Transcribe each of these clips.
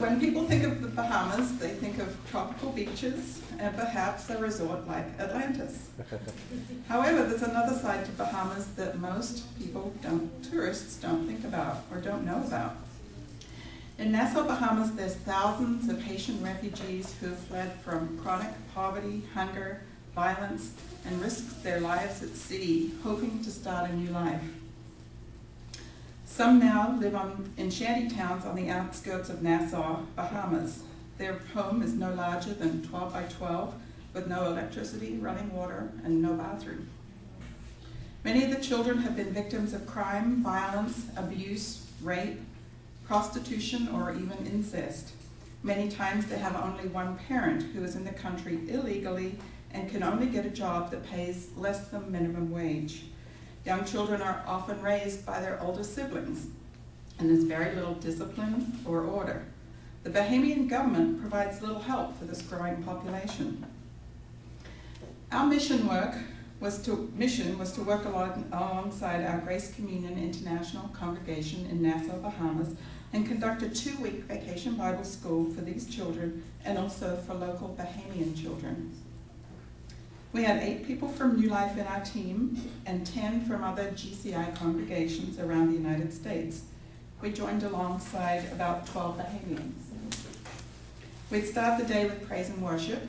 When people think of the Bahamas, they think of tropical beaches and perhaps a resort like Atlantis. However, there's another side to Bahamas that most tourists don't think about or don't know about. In Nassau, Bahamas, there's thousands of Haitian refugees who have fled from chronic poverty, hunger, violence, and risked their lives at sea, hoping to start a new life. Some now live in shanty towns on the outskirts of Nassau, Bahamas. Their home is no larger than 12 by 12, with no electricity, running water, and no bathroom. Many of the children have been victims of crime, violence, abuse, rape, prostitution, or even incest. Many times they have only one parent who is in the country illegally and can only get a job that pays less than minimum wage. Young children are often raised by their older siblings, and there's very little discipline or order. The Bahamian government provides little help for this growing population. Our mission was to work alongside our Grace Communion International congregation in Nassau, Bahamas, and conduct a 2-week vacation Bible school for these children and also for local Bahamian children. We had 8 people from Newlife in our team and 10 from other GCI congregations around the United States. We joined alongside about 12 Bahamians. We'd start the day with praise and worship.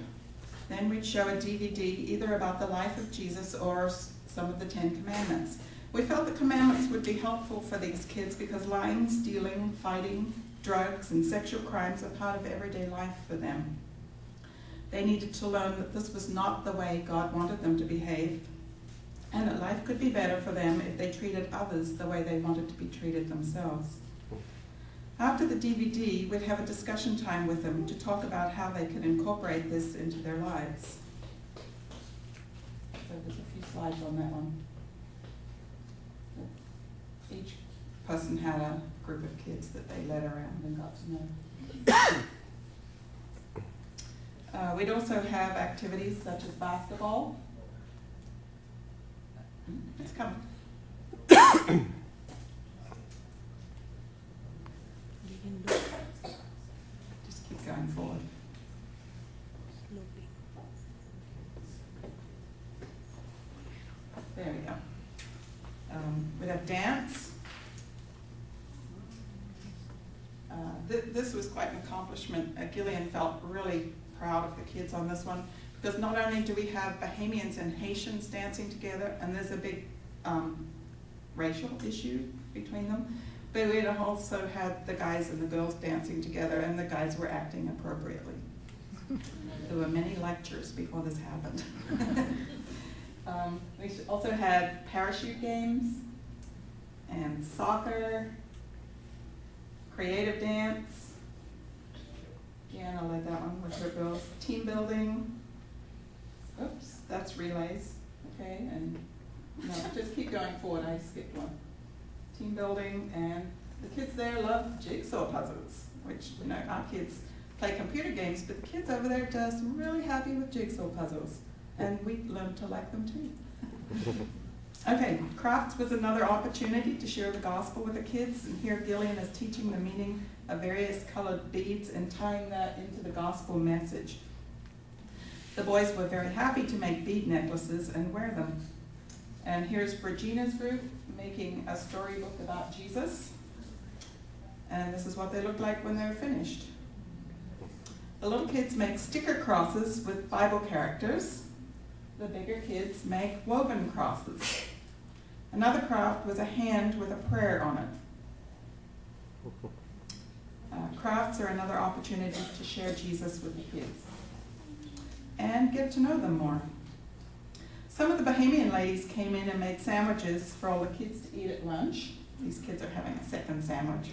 Then we'd show a DVD either about the life of Jesus or some of the 10 Commandments. We felt the commandments would be helpful for these kids because lying, stealing, fighting, drugs, and sexual crimes are part of everyday life for them. They needed to learn that this was not the way God wanted them to behave, and that life could be better for them if they treated others the way they wanted to be treated themselves. After the DVD, we'd have a discussion time with them to talk about how they could incorporate this into their lives. So there's a few slides on that one. Each person had a group of kids that they led around and got to know. We'd also have activities such as basketball. It's coming. Just keep going forward. There we go. We'd have dance. This was quite an accomplishment. Gillian felt really proud of the kids on this one, because not only do we have Bahamians and Haitians dancing together, and there's a big racial issue between them, but we also had the guys and the girls dancing together, and the guys were acting appropriately. There were many lectures before this happened. We also had parachute games, and soccer, creative dance. Again, I'll let that one with our girls. Team building. Oops, that's relays. Okay, and no, just keep going forward. I skipped one. Team building, and the kids there love jigsaw puzzles, which, you know, our kids play computer games, but the kids over there are just really happy with jigsaw puzzles, and we learned to like them too. Okay, crafts was another opportunity to share the gospel with the kids, and here Gillian is teaching the meaning of various colored beads and tying that into the gospel message. The boys were very happy to make bead necklaces and wear them. And here's Regina's group making a storybook about Jesus. And this is what they look like when they're finished. The little kids make sticker crosses with Bible characters. The bigger kids make woven crosses. Another craft was a hand with a prayer on it. Crafts are another opportunity to share Jesus with the kids and get to know them more. Some of the Bahamian ladies came in and made sandwiches for all the kids to eat at lunch. These kids are having a second sandwich.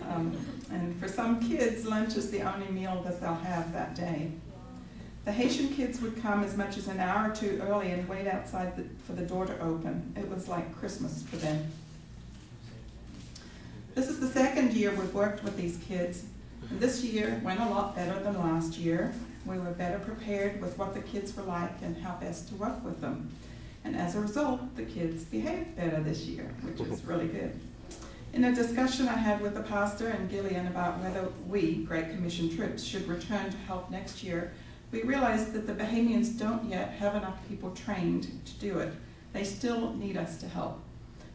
And for some kids, lunch is the only meal that they'll have that day. The Haitian kids would come as much as an hour or two early and wait outside for the door to open. It was like Christmas for them. This is the second year we've worked with these kids, and this year went a lot better than last year. We were better prepared with what the kids were like and how best to work with them. And as a result, the kids behaved better this year, which is really good. In a discussion I had with the pastor and Gillian about whether we, Great Commission troops, should return to help next year, we realized that the Bahamians don't yet have enough people trained to do it. They still need us to help.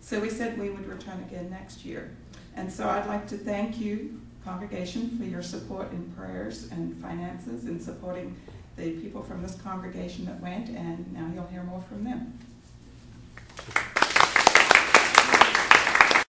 So we said we would return again next year. And so I'd like to thank you, congregation, for your support in prayers and finances in supporting the people from this congregation that went, and now you'll hear more from them.